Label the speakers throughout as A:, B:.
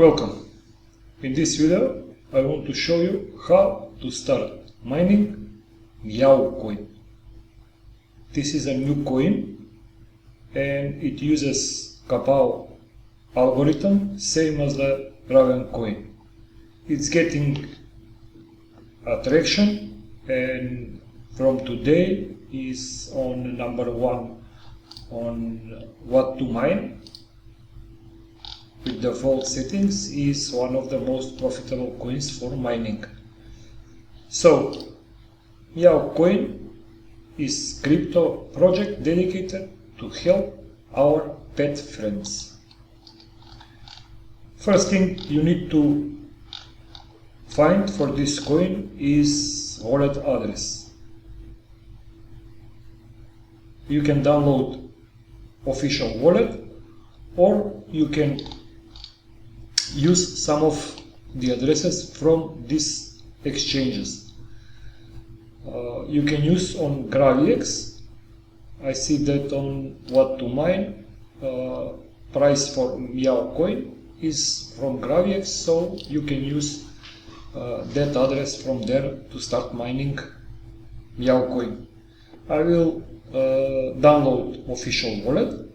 A: Welcome. In this video I want to show you how to start mining MeowCoin. This is a new coin and it uses KaWPOW algorithm, same as the Raven coin. It's getting attraction and from today is on number 1 on what to mine. With default settings, is one of the most profitable coins for mining. So, MeowCoin is crypto project dedicated to help our pet friends. First thing you need to find for this coin is wallet address. You can download official wallet or you can use some of the addresses from these exchanges. You can use on KaWPOW. I see that on what to mine, price for MeowCoin is from KaWPOW, so you can use that address from there to start mining MeowCoin. I will download official wallet.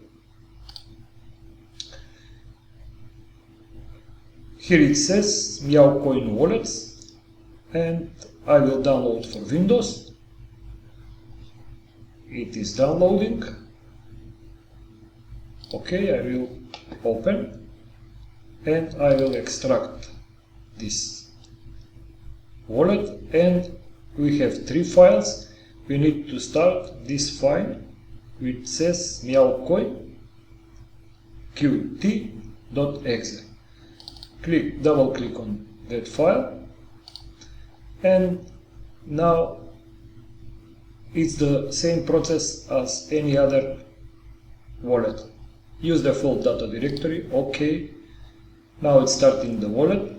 A: Here it says MeowCoin wallets and I will download for Windows. It is downloading. Okay, I will open and I will extract this wallet, and we have 3 files. We need to start this file which says MeowCoin qt.exe. Double click on that file, and now it's the same process as any other wallet. Use the default data directory. Okay, now it's starting the wallet.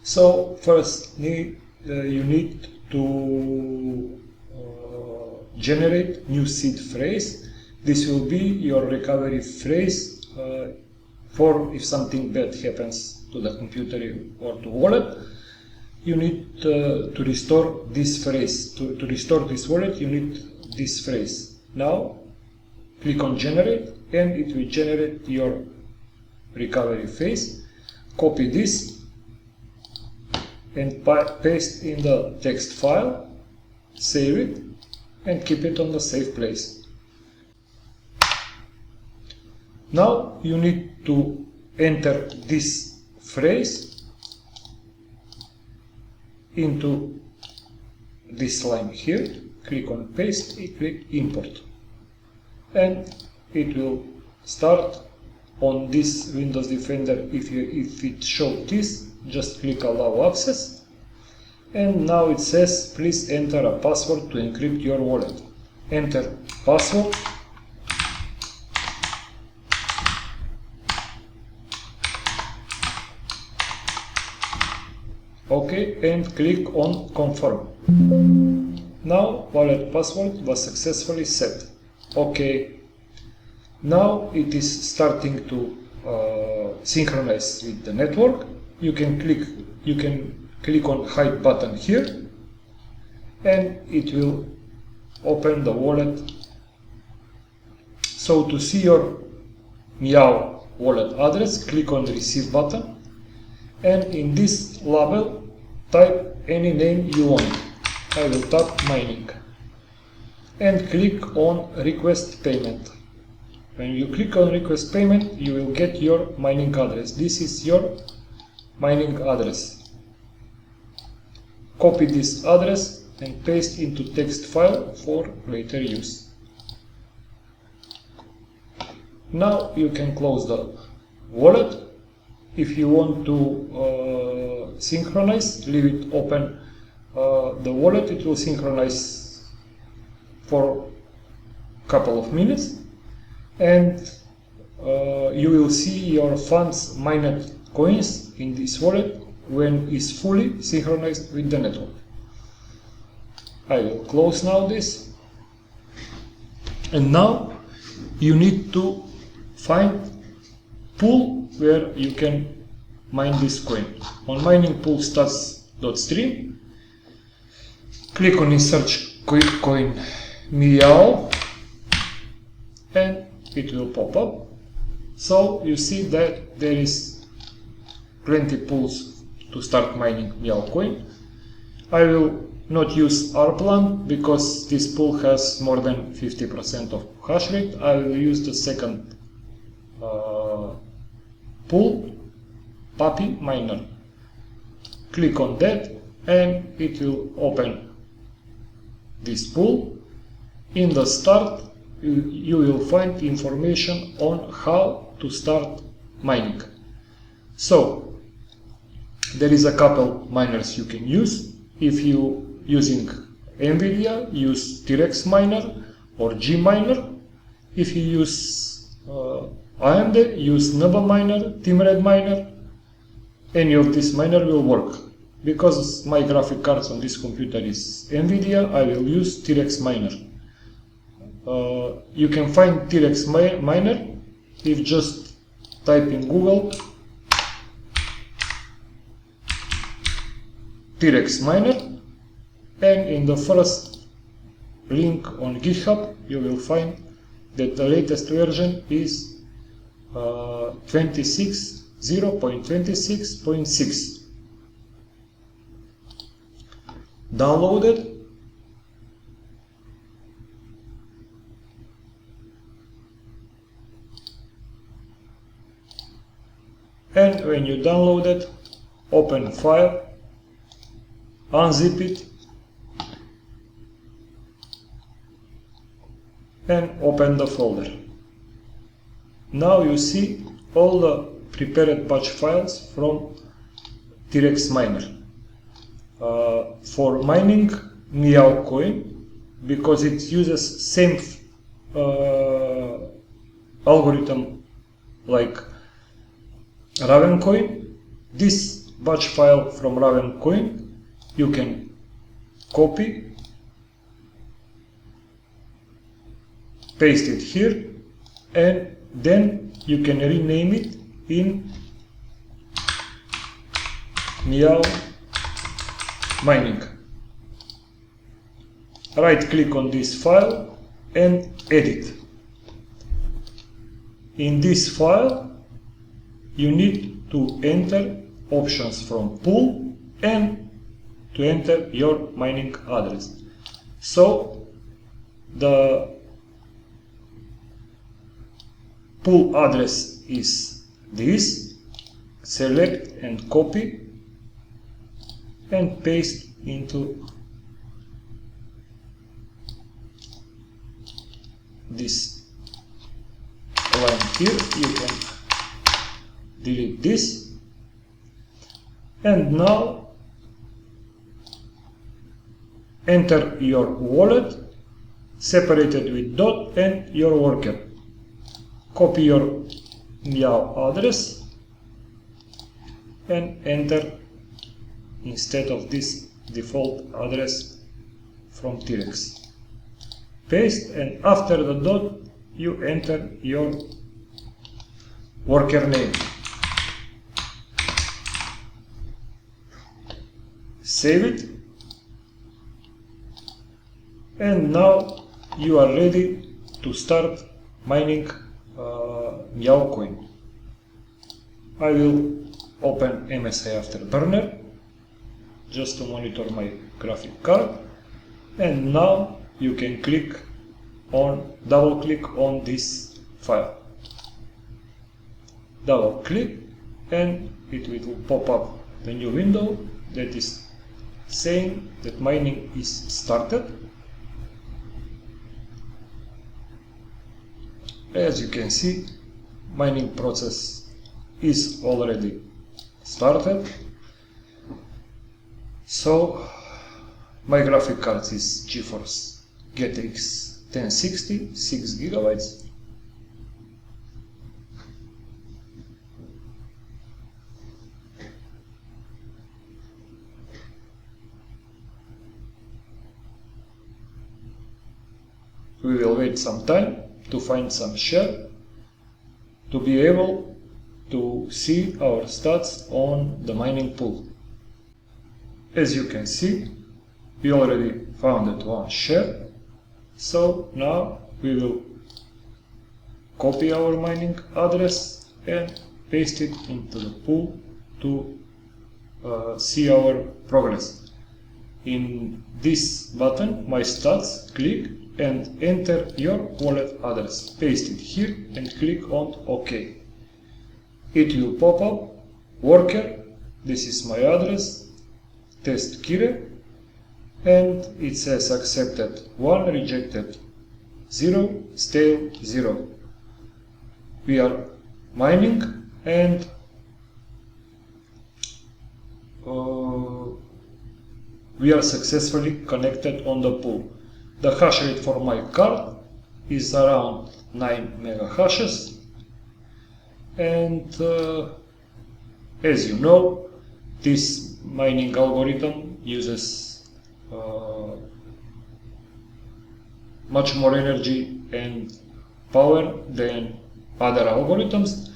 A: So first you need to generate new seed phrase. This will be your recovery phrase for if something bad happens to the computer or to wallet. You need to restore this phrase. To restore this wallet, you need this phrase. Now click on generate and it will generate your recovery phrase. Copy this and paste in the text file, save it and keep it on the safe place. Now you need to enter this phrase into this line here. Click on paste, click import, and it will start on this Windows Defender. If it shows this, just click allow access, and now it says please enter a password to encrypt your wallet. Enter password. OK, and click on confirm. Now wallet password was successfully set. OK, now it is starting to synchronize with the network. You can click on hide button here and it will open the wallet. So to see your Meow wallet address, click on receive button, and in this label type any name you want. I will tap mining and click on request payment. When you click on request payment, you will get your mining address. This is your mining address. Copy this address and paste into text file for later use. Now you can close the wallet. If you want to synchronize, leave it open the wallet. It will synchronize for a couple of minutes and you will see your funds mined coins in this wallet when it's fully synchronized with the network. I will close now this, and now you need to find
B: pool where you can mine this coin. On mining pool stats.stream, click on insert coin Meow and it will pop up. So you see that there is plenty pools to start mining MeowCoin. I will not use rplan because this pool has more than 50% of hash rate. I will use the second pool, Puppy Miner. Click on that and it will open this pool. In the start you will find information on how to start mining. So there is a couple miners you can use. If you using NVIDIA, use T-Rex miner or G miner. If you use AMD, use Nubba miner, Timred miner. Any of this miner will work. Because my graphic cards on this computer is NVIDIA, I will use T-Rex miner. You can find T-Rex miner if just type in Google T-Rex miner, and in the first link on GitHub you will find that the latest version is 0.26.6. Downloaded. And when you download it, open file, unzip it, and open the folder. Now you see all the prepared batch files from T-Rex miner. For mining MeowCoin, because it uses same algorithm like Ravencoin, this batch file from Ravencoin you can copy, paste it here, and then you can rename it in Meow Mining. Right click on this file and edit. In this file you need to enter options from pool and to enter your mining address. So the pool address is this. Select and copy and paste into this line here. You can delete this, and now enter your wallet separated with dot and your worker. Copy your Meow address and enter instead of this default address from T-Rex. Paste, and after the dot you enter your worker name. Save it, and now you are ready to start mining MeowCoin. I will open MSI Afterburner just to monitor my graphic card, and now you can double click on this file. Double click and it will pop up the new window that is saying that mining is started. As you can see, mining process is already started. So my graphic card is GeForce GTX 1060, 6 GB. We will wait some time to find some share to be able
A: to see our stats on the mining pool. As you can see, we already founded one share, so now we will copy our mining address and paste it into the pool to see our progress. In this button, My Stats, click and enter your wallet address. Paste it here and click on OK. It will pop up worker, this is my address, test key, and it says accepted 1, rejected 0, stale 0. We are mining and we are successfully connected on the pool. The hash rate for my card is around 9 mega hashes, and as you know, this mining algorithm uses much more energy and power than other algorithms.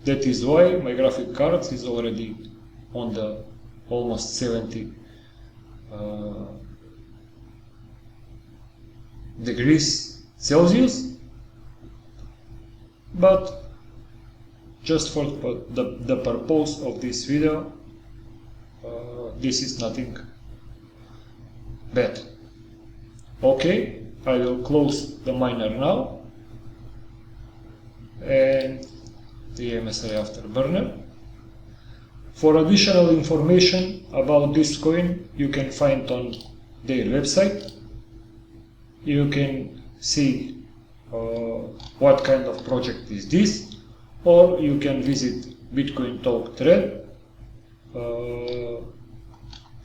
A: That is why my graphic card is already on the almost 70 degrees Celsius, but just for the purpose of this video, this is nothing bad. Okay, I will close the miner now and the MSI afterburner. For additional information about this coin, you can find on their website. You can see what kind of project is this, or you can visit Bitcoin Talk thread.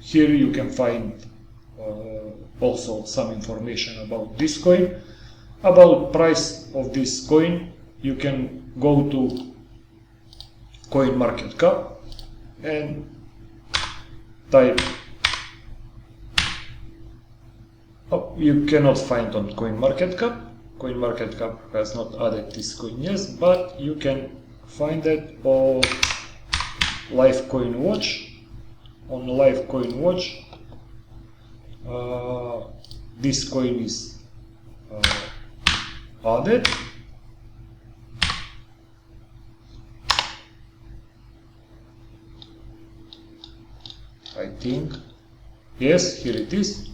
A: Here you can find also some information about this coin. About price of this coin, you can go to CoinMarketCap and type. You cannot find on CoinMarketCap. CoinMarketCap has not added this coin yet, but you can find it on LiveCoin On LiveCoin this coin is added. I think, yes, here it is.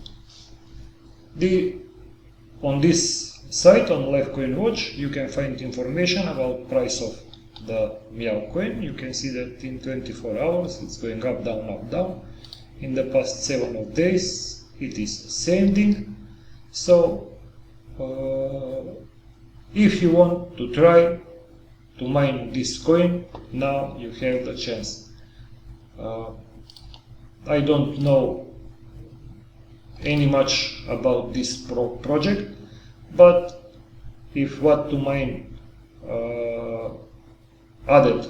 A: On this site, on LiveCoin you can find information about price of the Meow coin. You can see that in 24 hours it's going up, down, up, down. In the past 7 days it is ascending. So if you want to try to mine this coin, now you have the chance. I don't know any much about this project, but if what to mine added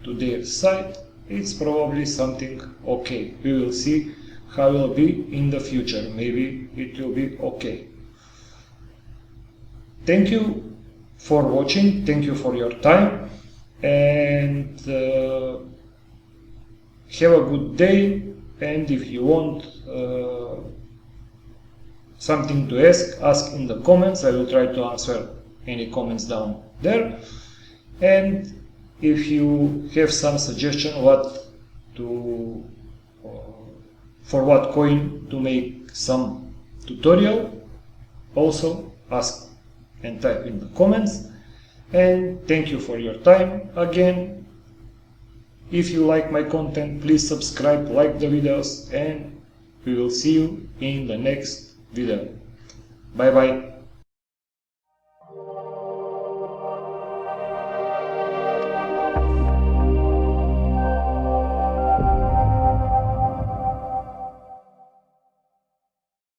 A: to their site, it's probably something okay. We will see how it will be in the future. Maybe it will be okay. Thank you for watching, thank you for your time, and have a good day. And if you want something to ask in the comments. I will try to answer any comments down there. And if you have some suggestion for what coin to make some tutorial, also ask and type in the comments. And thank you for your time again. If you like my content, please subscribe, like the videos, and we will see you in the next video. Bye bye.